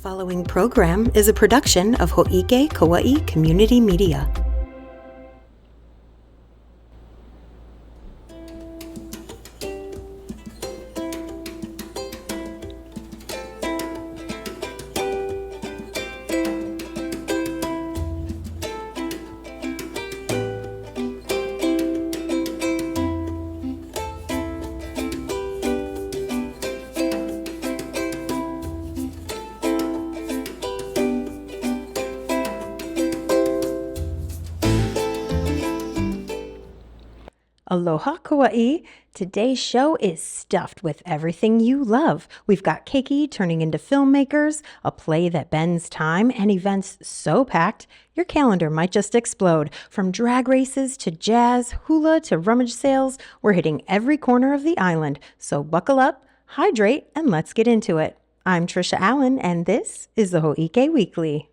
following program is a production of Hōʻike Kauaʻi Community Media. Aloha, Kauaʻi. Today's show is stuffed with everything you love. We've got Keiki turning into filmmakers, a play that bends time, and events so packed, your calendar might just explode. From drag races to jazz, hula to rummage sales, we're hitting every corner of the island. So buckle up, hydrate, and let's get into it. I'm Tricia Allen, and this is the Hōʻike Weekly.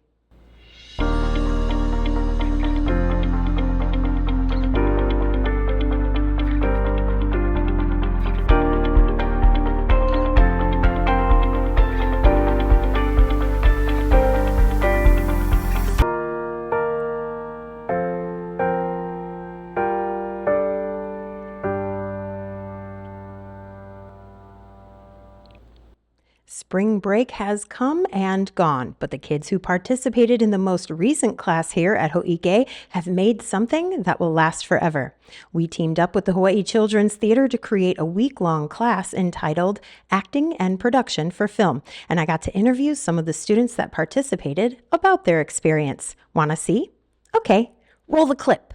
Spring break has come and gone, but the kids who participated in the most recent class here at Hōʻike have made something that will last forever. We teamed up with the Hawaii Children's Theater to create a week-long class entitled Acting and Production for Film, and I got to interview some of the students that participated about their experience. Wanna see? Okay, roll the clip.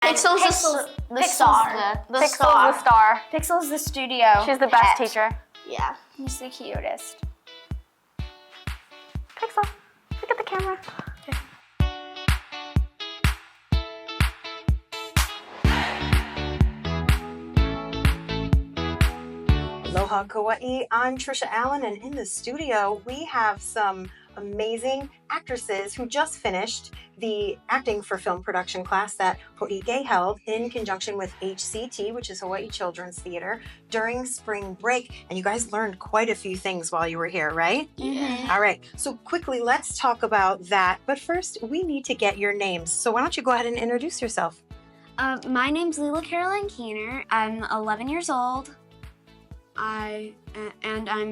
Pixel's the star. Pixel's the studio. She's the best teacher. Yeah, he's the cutest. Pixel, look at the camera. Okay. Aloha, Kauaʻi. I'm Tricia Allen, and in the studio, we have some amazing actresses who just finished the acting for film production class that Hōʻike held in conjunction with HCT, which is Hawaii Children's Theater, during spring break. And you guys learned quite a few things while you were here, right? Yeah. All right. So quickly, let's talk about that. But first, we need to get your names. So why don't you go ahead and introduce yourself? My name's Līhuʻe Caroline Keener. I'm 11 years old. I'm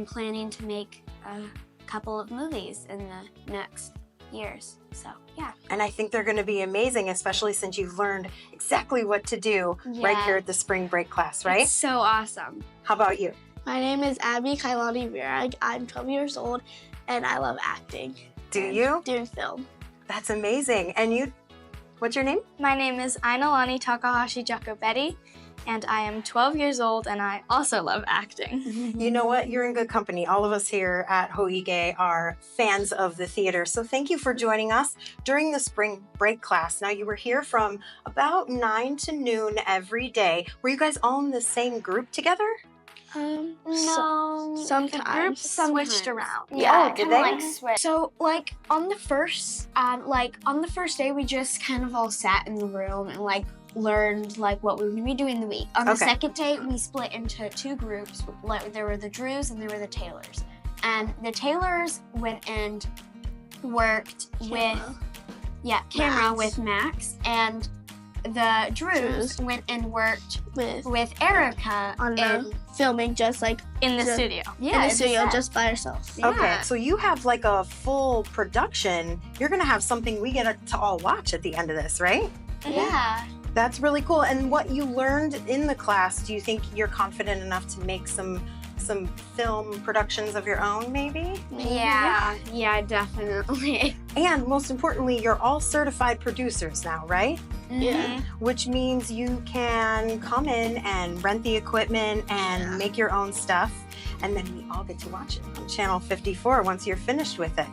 planning to make a couple of movies in the next years. So, yeah. And I think they're going to be amazing, especially since you've learned exactly what to do right here at the spring break class, right? It's so awesome. How about you? My name is Abby Kailani Virag. I'm 12 years old, and I love acting. Do you? Doing film. That's amazing. And you, what's your name? My name is Ainolani Takahashi Jakobeti, and I am 12 years old, and I also love acting. You know what? You're in good company. All of us here at Hōʻike are fans of the theater. So thank you for joining us during the spring break class. Now, you were here from about 9 to noon every day. Were you guys all in the same group together? No. Sometimes. The group switched around. Yeah, Oh, did kinda they? like switch. So, on the first day, we just kind of all sat in the room and learned what we were gonna be doing the week. On the second day, we split into two groups. There were the Drews and there were the Taylors. And the Taylors went and worked with Max, and the Drews went and worked with Erica on filming, just In the studio. in the studio, just by ourselves. Okay, Yeah. so you have a full production. You're going to have something we get to all watch at the end of this, right? Yeah. That's really cool. And what you learned in the class, do you think you're confident enough to make some film productions of your own, maybe? Yeah, definitely. And most importantly, you're all certified producers now, right? Yeah. Which means you can come in and rent the equipment and make your own stuff. And then we all get to watch it on Channel 54 once you're finished with it.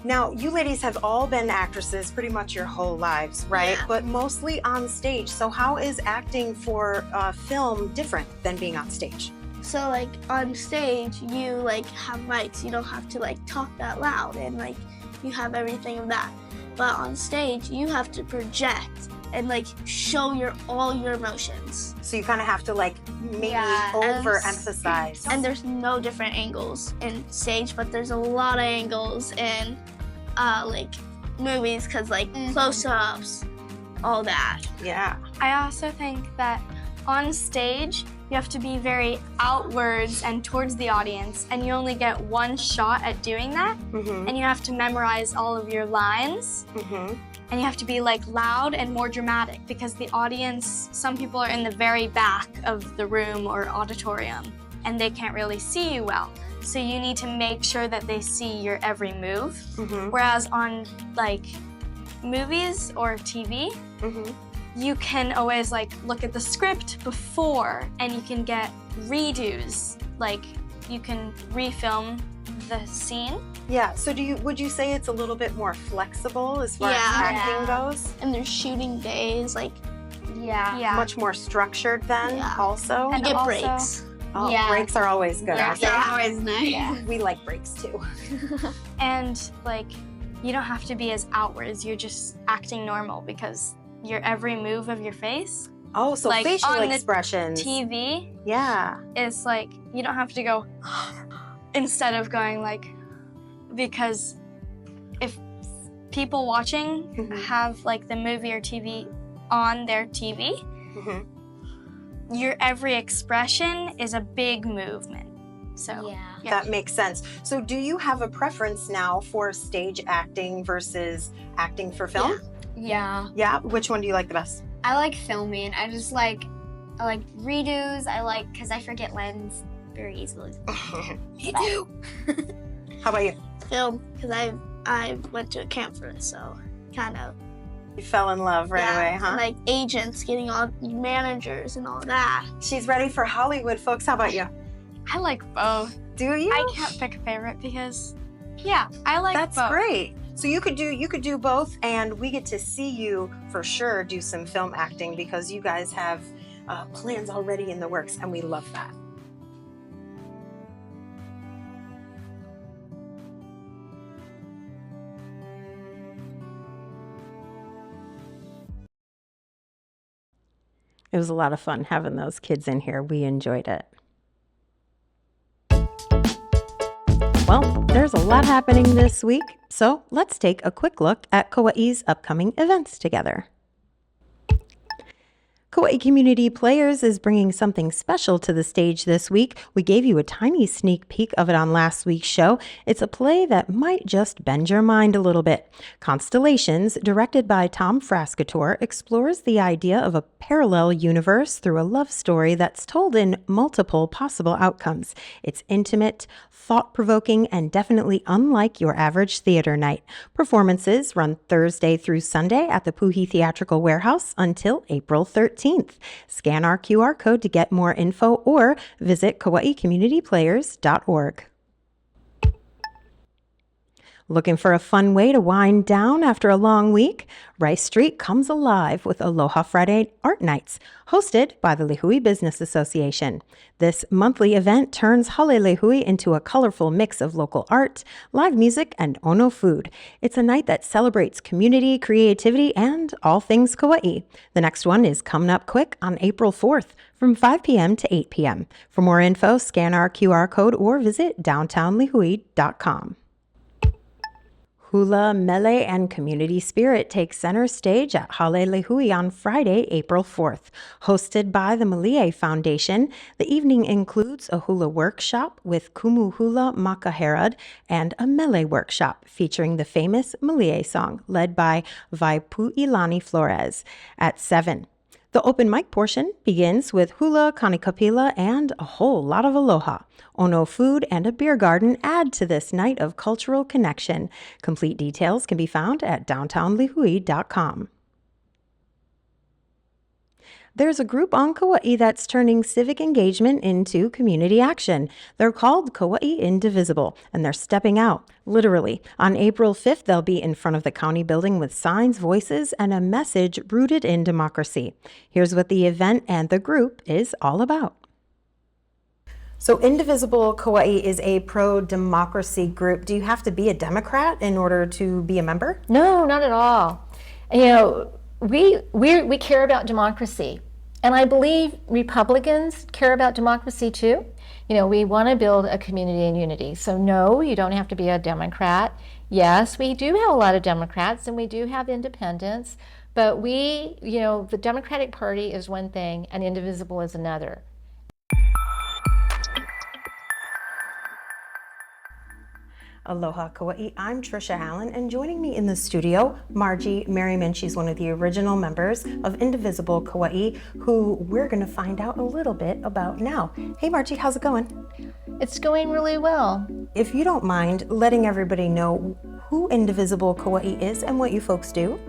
Now, you ladies have all been actresses pretty much your whole lives, right? Yeah. But mostly on stage. So how is acting for film different than being on stage? So, on stage, you, have mics. You don't have to, talk that loud, and, you have everything of that. But on stage, you have to project and like show all your emotions. So you kind of have to like maybe overemphasize. And there's no different angles in stage, but there's a lot of angles in like movies, because like close-ups, all that. Yeah. I also think that on stage, you have to be very outwards and towards the audience, and you only get one shot at doing that, and you have to memorize all of your lines, and you have to be like loud and more dramatic, because the audience, some people are in the very back of the room or auditorium, and they can't really see you well. So you need to make sure that they see your every move. Whereas on like movies or TV, you can always like look at the script before, and you can get redos. Like you can refilm the scene. Yeah, so would you say it's a little bit more flexible as far as acting goes? And there's shooting days, like Much more structured then also? you get breaks. Oh, breaks are always good. Yeah, they're always nice. Yeah, we like breaks too. And like, you don't have to be as outwards, you're just acting normal, because your every move of your face. Oh, so like facial on expressions. The TV Yeah. is like, you don't have to go instead of going like, because if people watching have like the movie or TV on their TV, your every expression is a big movement. So That makes sense. So do you have a preference now for stage acting versus acting for film? Yeah. Yeah? Which one do you like the best? I like filming. I like redos. Because I forget lines very easily. Me too. How about you? Film, because I went to a camp for it, so kind of. You fell in love right away, huh? And, like agents, getting all managers and all that. She's ready for Hollywood, folks. How about you? I like both. Do you? I can't pick a favorite because, I like both. That's great. So you could do both, and we get to see you for sure do some film acting, because you guys have plans already in the works, and we love that. It was a lot of fun having those kids in here. We enjoyed it. Well, there's a lot happening this week, so let's take a quick look at Kauaʻi's upcoming events together. Kauaʻi Community Players is bringing something special to the stage this week. We gave you a tiny sneak peek of it on last week's show. It's a play that might just bend your mind a little bit. Constellations, directed by Tom Frascator, explores the idea of a parallel universe through a love story that's told in multiple possible outcomes. It's intimate, thought-provoking, and definitely unlike your average theater night. Performances run Thursday through Sunday at the Puhi Theatrical Warehouse until April 13th. Scan our QR code to get more info or visit KauaʻiCommunityPlayers.org. Looking for a fun way to wind down after a long week? Rice Street comes alive with Aloha Friday Art Nights, hosted by the Līhuʻe Business Association. This monthly event turns Hale Līhuʻe into a colorful mix of local art, live music, and ono food. It's a night that celebrates community, creativity, and all things Kauaʻi. The next one is coming up quick on April 4th from 5 p.m. to 8 p.m. For more info, scan our QR code or visit downtownlihui.com. Hula, Mele, and Community Spirit take center stage at Hale Līhuʻe on Friday, April 4th. Hosted by the Mele Foundation, the evening includes a hula workshop with Kumu Hula Maka Herrod and a Mele workshop featuring the famous Mele song led by Waipuʻilani Flores at 7. The open mic portion begins with hula, kanikapila, and a whole lot of aloha. Ono food and a beer garden add to this night of cultural connection. Complete details can be found at downtownlihui.com. There's a group on Kauaʻi that's turning civic engagement into community action. They're called Kauaʻi Indivisible, and they're stepping out, literally. On April 5th, they'll be in front of the county building with signs, voices, and a message rooted in democracy. Here's what the event and the group is all about. So Indivisible Kauaʻi is a pro-democracy group. Do you have to be a Democrat in order to be a member? No, not at all. You know, we care about democracy. And I believe Republicans care about democracy too. You know, we want to build a community in unity. So no, you don't have to be a Democrat. Yes, we do have a lot of Democrats and we do have independents, but we, you know, the Democratic Party is one thing and Indivisible is another. Aloha Kauaʻi, I'm Tricia Allen, and joining me in the studio, Margie Merriman. She's one of the original members of Indivisible Kauaʻi, who we're going to find out a little bit about now. Hey Margie, how's it going? It's going really well. If you don't mind letting everybody know who Indivisible Kauaʻi is and what you folks do.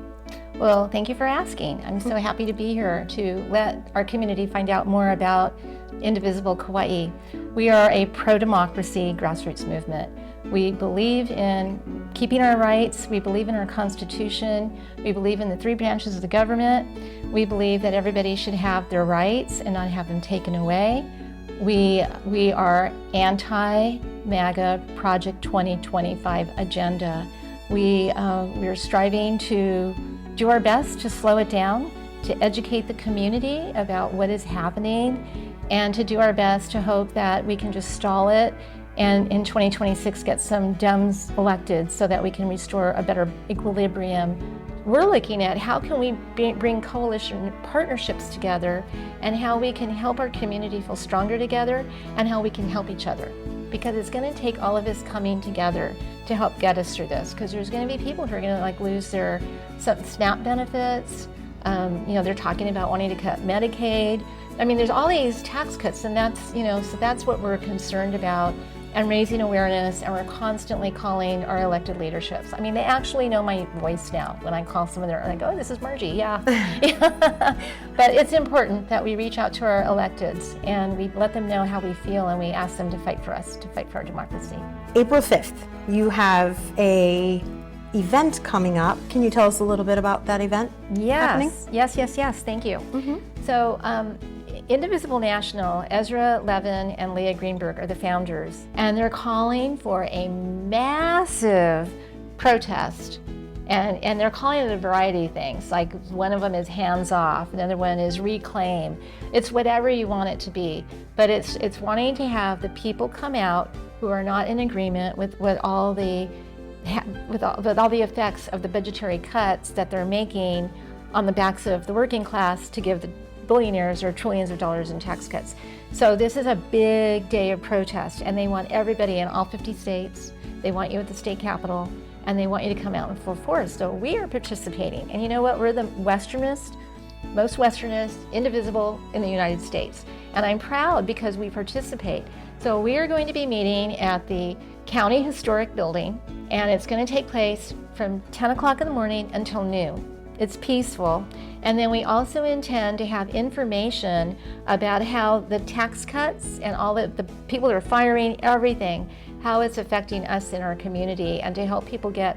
Well, thank you for asking. I'm so happy to be here to let our community find out more about Indivisible Kauaʻi. We are a pro-democracy grassroots movement. We believe in keeping our rights. We believe in our Constitution. We believe in the 3 branches of the government. We believe that everybody should have their rights and not have them taken away. We are anti-MAGA Project 2025 agenda. We are striving to do our best to slow it down, to educate the community about what is happening, and to do our best to hope that we can just stall it and in 2026 get some Dems elected so that we can restore a better equilibrium. We're looking at how can we bring coalition partnerships together and how we can help our community feel stronger together and how we can help each other. Because it's going to take all of us coming together to help get us through this. Because there's going to be people who are going to lose their SNAP benefits. You know, they're talking about wanting to cut Medicaid. I mean, there's all these tax cuts, and that's, you know, so that's what we're concerned about, and raising awareness, and we're constantly calling our elected leaderships. I mean, they actually know my voice now. When I call someone, they're like, oh, this is Margie, yeah. But it's important that we reach out to our electeds and we let them know how we feel, and we ask them to fight for us, to fight for our democracy. April 5th, you have a event coming up. Can you tell us a little bit about that event happening? Yes, thank you. So, Indivisible National, Ezra Levin and Leah Greenberg are the founders, and they're calling for a massive protest. And they're calling it a variety of things. Like one of them is hands off, another one is reclaim. It's whatever you want it to be, but it's wanting to have the people come out who are not in agreement with all the effects of the budgetary cuts that they're making on the backs of the working class to give the billionaires or trillions of dollars in tax cuts. So this is a big day of protest, and they want everybody in all 50 states. They want you at the state capitol, and they want you to come out in full force. So we are participating. And you know what? We're the most westernist, indivisible in the United States. And I'm proud because we participate. So we are going to be meeting at the County Historic Building, and it's going to take place from 10 o'clock in the morning until noon. It's peaceful. And then we also intend to have information about how the tax cuts and all the people that are firing, everything, how it's affecting us in our community, and to help people get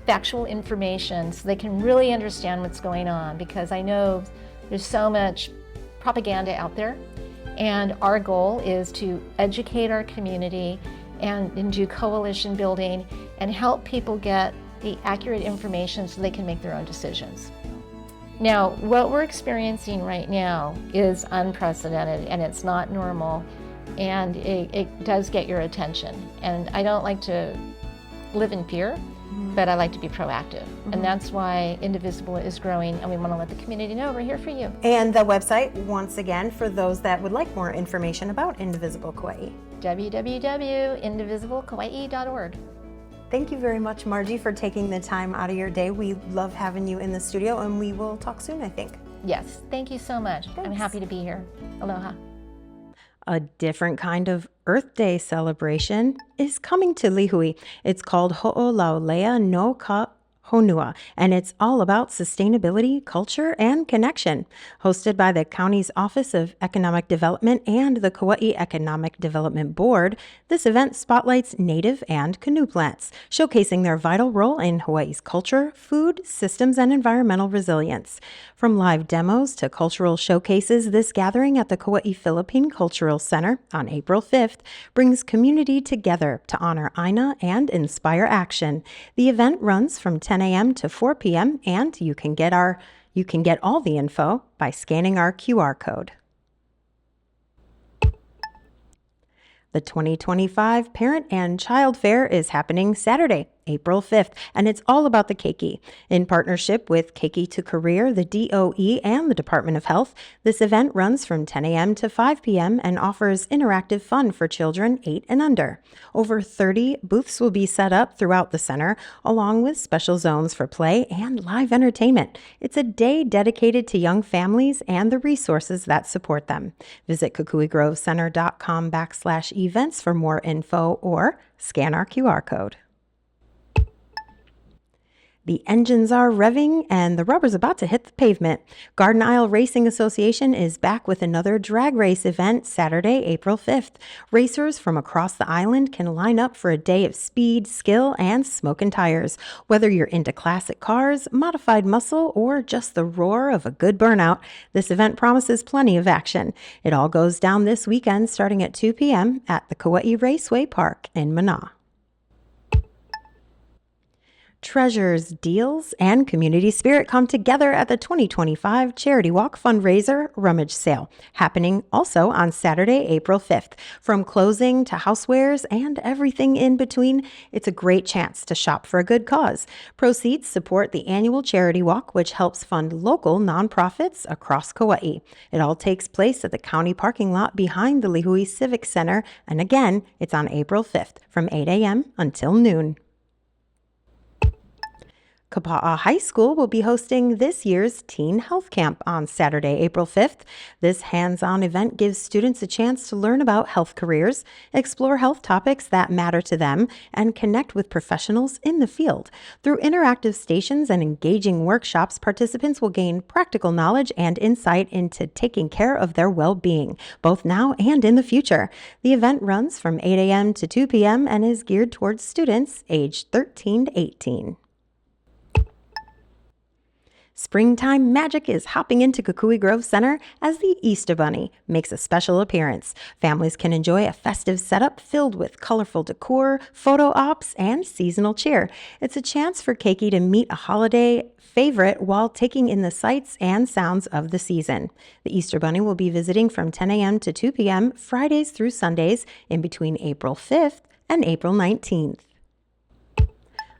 factual information so they can really understand what's going on, because I know there's so much propaganda out there, and our goal is to educate our community and do coalition building and help people get the accurate information so they can make their own decisions. Now, what we're experiencing right now is unprecedented, and it's not normal, and it does get your attention. And I don't like to live in fear, but I like to be proactive. And that's why Indivisible is growing, and we want to let the community know we're here for you. And the website, once again, for those that would like more information about Indivisible Kauaʻi. www.indivisiblecauaʻi.org. Thank you very much, Margie, for taking the time out of your day. We love having you in the studio, and we will talk soon, I think. Yes, thank you so much. Thanks. I'm happy to be here. Aloha. A different kind of Earth Day celebration is coming to Līhuʻe. It's called Hoʻolaulea no Ka Honua, and it's all about sustainability, culture, and connection. Hosted by the county's Office of Economic Development and the Kauaʻi Economic Development Board, this event spotlights native and canoe plants, showcasing their vital role in Hawaii's culture, food, systems, and environmental resilience. From live demos to cultural showcases, this gathering at the Kauaʻi Philippine Cultural Center on April 5th brings community together to honor Aina and inspire action. The event runs from 10 a.m. to 4 p.m. and you can get all the info by scanning our QR code. The 2025 Parent and Child Fair is happening Saturday, April 5th, and it's all about the keiki. In partnership with Keiki to Career, the DOE, and the Department of Health, this event runs from 10 a.m. to 5 p.m. and offers interactive fun for children 8 and under. Over 30 booths will be set up throughout the center, along with special zones for play and live entertainment. It's a day dedicated to young families and the resources that support them. Visit kukuigrovecenter.com/events for more info or scan our QR code. The engines are revving and the rubber's about to hit the pavement. Garden Isle Racing Association is back with another drag race event Saturday, April 5th. Racers from across the island can line up for a day of speed, skill, and smoking tires. Whether you're into classic cars, modified muscle, or just the roar of a good burnout, this event promises plenty of action. It all goes down this weekend starting at 2 p.m. at the Kauaʻi Raceway Park in Mana. Treasures, deals, and community spirit come together at the 2025 Charity Walk fundraiser rummage sale, happening also on Saturday, April 5th. From clothing to housewares and everything in between, it's a great chance to shop for a good cause. Proceeds support the annual Charity Walk, which helps fund local nonprofits across Kauaʻi. It all takes place at the county parking lot behind the Līhuʻe Civic Center, and again, it's on April 5th from 8 a.m. until noon. Kapa'a High School will be hosting this year's Teen Health Camp on Saturday, April 5th. This hands-on event gives students a chance to learn about health careers, explore health topics that matter to them, and connect with professionals in the field. Through interactive stations and engaging workshops, participants will gain practical knowledge and insight into taking care of their well-being, both now and in the future. The event runs from 8 a.m. to 2 p.m. and is geared towards students aged 13 to 18. Springtime magic is hopping into Kukui Grove Center as the Easter Bunny makes a special appearance. Families can enjoy a festive setup filled with colorful decor, photo ops, and seasonal cheer. It's a chance for Keiki to meet a holiday favorite while taking in the sights and sounds of the season. The Easter Bunny will be visiting from 10 a.m. to 2 p.m. Fridays through Sundays in between April 5th and April 19th.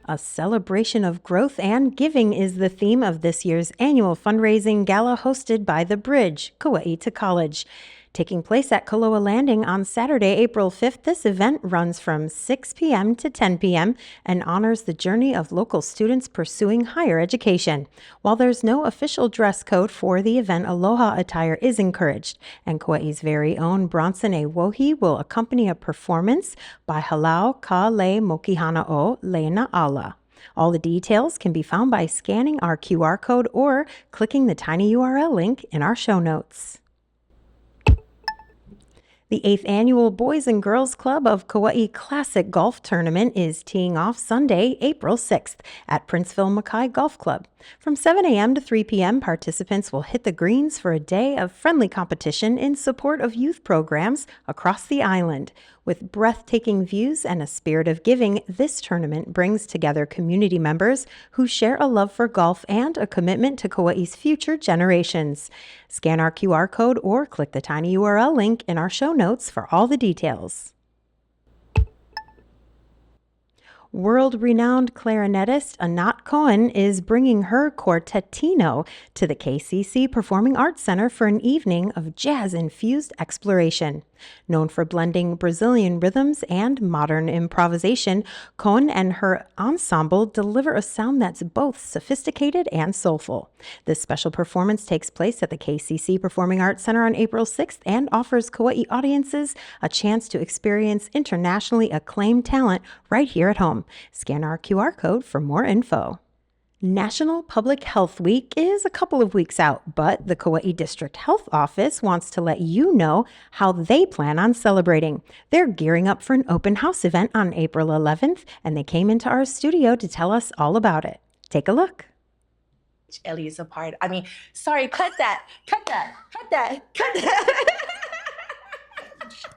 A celebration of growth and giving is the theme of this year's annual fundraising gala hosted by The Bridge, Kauaʻi to College. Taking place at Koloa Landing on Saturday, April 5th, this event runs from 6 p.m. to 10 p.m. and honors the journey of local students pursuing higher education. While there's no official dress code for the event, Aloha attire is encouraged, and Kauai's very own Bronson A. Wohi will accompany a performance by Halau Ka Le Mokihana O Leina Ala. All the details can be found by scanning our QR code or clicking the tiny URL link in our show notes. The 8th Annual Boys and Girls Club of Kauaʻi Classic Golf Tournament is teeing off Sunday, April 6th at Princeville Mackay Golf Club. From 7 a.m. to 3 p.m., participants will hit the greens for a day of friendly competition in support of youth programs across the island. With breathtaking views and a spirit of giving, this tournament brings together community members who share a love for golf and a commitment to Kauaʻi's future generations. Scan our QR code or click the tiny URL link in our show notes for all the details. World-renowned clarinetist Anat Cohen is bringing her quartetino to the KCC Performing Arts Center for an evening of jazz-infused exploration. Known for blending Brazilian rhythms and modern improvisation, Cohen and her ensemble deliver a sound that's both sophisticated and soulful. This special performance takes place at the KCC Performing Arts Center on April 6th and offers Kauaʻi audiences a chance to experience internationally acclaimed talent right here at home. Scan our QR code for more info. National Public Health Week is a couple of weeks out, but the Kauaʻi District Health Office wants to let you know how they plan on celebrating. They're gearing up for an open house event on April 11th, and they came into our studio to tell us all about it. Take a look. Ellie is a part. I mean, sorry, cut that.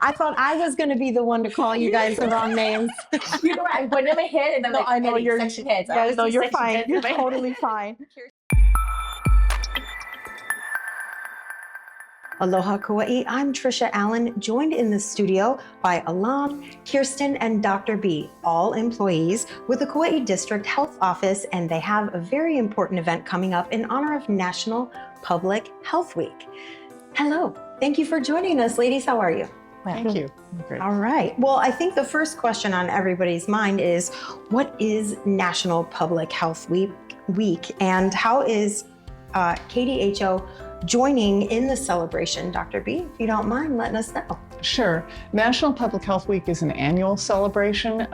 I thought I was going to be the one to call you guys the wrong names. You know, I went in my head and I'm like, I know Ellie, you're section heads. I Yeah, always no, do you're section fine. heads You're in my head. totally fine. Aloha Kauaʻi, I'm Tricia Allen, joined in the studio by Alam, Kirsten, and Dr. B, all employees with the Kauaʻi District Health Office, and they have a very important event coming up in honor of National Public Health Week. Hello, thank you for joining us, ladies. How are you? Thank you. Great. All right. Well, I think the first question on everybody's mind is, what is National Public Health Week and how is KDHO joining in the celebration? Dr. B, if you don't mind letting us know. Sure. National Public Health Week is an annual celebration.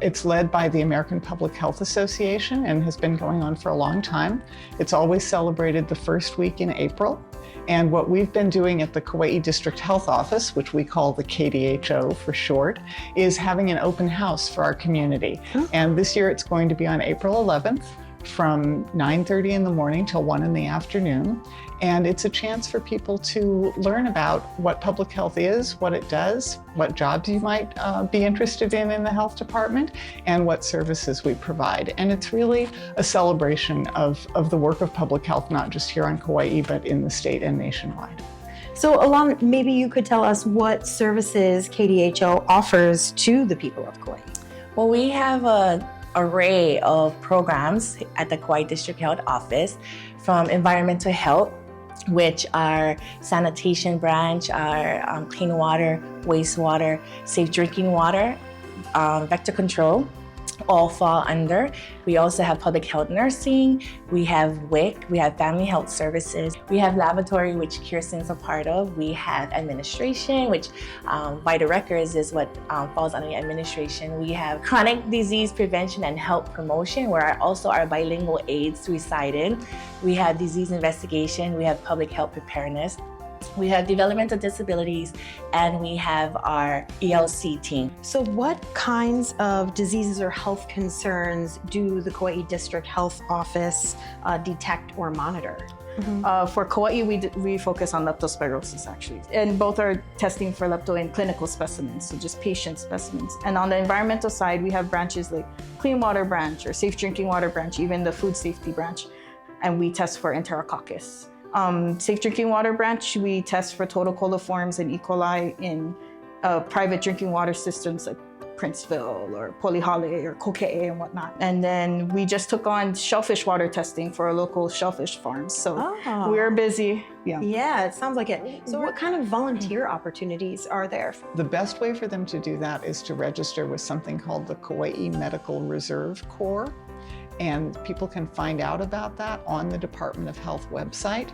It's led by the American Public Health Association and has been going on for a long time. It's always celebrated the first week in April. And what we've been doing at the Kauaʻi District Health Office, which we call the KDHO for short, is having an open house for our community. And this year it's going to be on April 11th from 9:30 in the morning till 1 in the afternoon. And it's a chance for people to learn about what public health is, what it does, what jobs you might be interested in the health department, and what services we provide. And it's really a celebration of the work of public health, not just here on Kauaʻi, but in the state and nationwide. So Alam, maybe you could tell us what services KDHO offers to the people of Kauaʻi. Well, we have an array of programs at the Kauaʻi District Health Office, from environmental health, which are sanitation branch, our clean water, wastewater, safe drinking water, vector control, all fall under. We also have public health nursing, we have WIC, we have family health services, we have laboratory, which Kirsten's a part of, we have administration, which Vital Records is what falls under the administration. We have chronic disease prevention and health promotion, where also our bilingual aides resided. We have disease investigation, we have public health preparedness. We have developmental disabilities, and we have our ELC team. So what kinds of diseases or health concerns do the Kauaʻi District Health Office detect or monitor? For Kauaʻi, we focus on leptospirosis actually, and both are testing for lepto in clinical specimens, so just patient specimens. And on the environmental side, we have branches like Clean Water Branch or Safe Drinking Water Branch, even the Food Safety Branch, and we test for Enterococcus. Safe Drinking Water Branch, we test for total coliforms and E. coli in private drinking water systems like Princeville or Polihale or Koke'e and whatnot. And then we just took on shellfish water testing for our local shellfish farms. So we're busy. Yeah, it sounds like it. So what kind of volunteer opportunities are there? The best way for them to do that is to register with something called the Kauaʻi Medical Reserve Corps. And people can find out about that on the Department of Health website.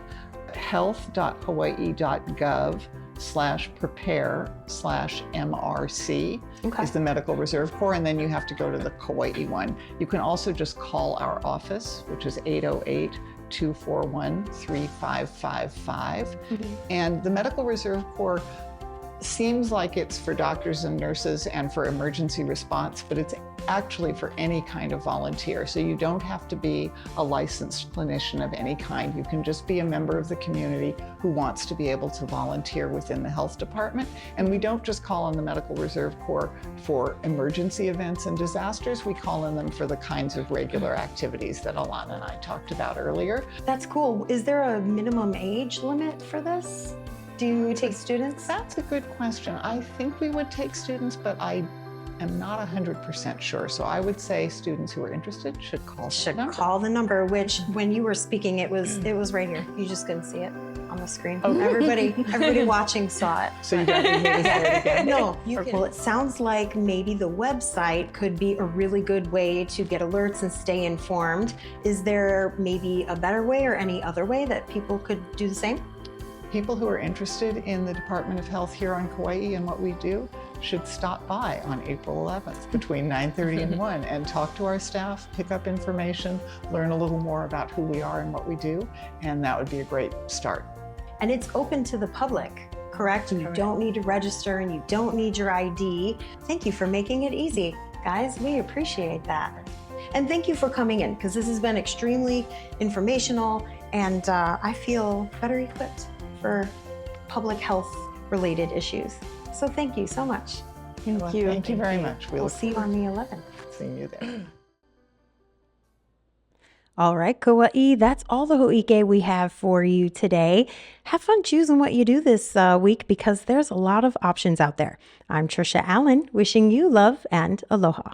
health.kauaʻi.gov/prepare/MRC is the Medical Reserve Corps, and then you have to go to the Kauaʻi one. You can also just call our office, which is 808-241-3555. And the Medical Reserve Corps seems like it's for doctors and nurses and for emergency response, but it's actually for any kind of volunteer. So you don't have to be a licensed clinician of any kind. You can just be a member of the community who wants to be able to volunteer within the health department. And we don't just call on the Medical Reserve Corps for emergency events and disasters. We call on them for the kinds of regular activities that Alana and I talked about earlier. That's cool. Is there a minimum age limit for this? Do you take students? That's a good question. I think we would take students, but I am not 100% sure. So I would say students who are interested should call the number, which when you were speaking, it was right here. You just couldn't see it on the screen. Everybody watching saw it. So you don't need me to say it again? No, you can. Well, it sounds like maybe the website could be a really good way to get alerts and stay informed. Is there maybe a better way or any other way that people could do the same? People who are interested in the Department of Health here on Kauai and what we do should stop by on April 11th between 9:30 and 1 and talk to our staff, pick up information, learn a little more about who we are and what we do, and that would be a great start. And it's open to the public, correct? You don't need to register and you don't need your ID. Thank you for making it easy. Guys, we appreciate that. And thank you for coming in, because this has been extremely informational, and I feel better equipped for public health related issues. So thank you so much. Thank you. Thank you very much. We'll see you on the 11th. Seeing you there. All right, Kauaʻi, that's all the Hōʻike we have for you today. Have fun choosing what you do this week, because there's a lot of options out there. I'm Tricia Allen, wishing you love and aloha.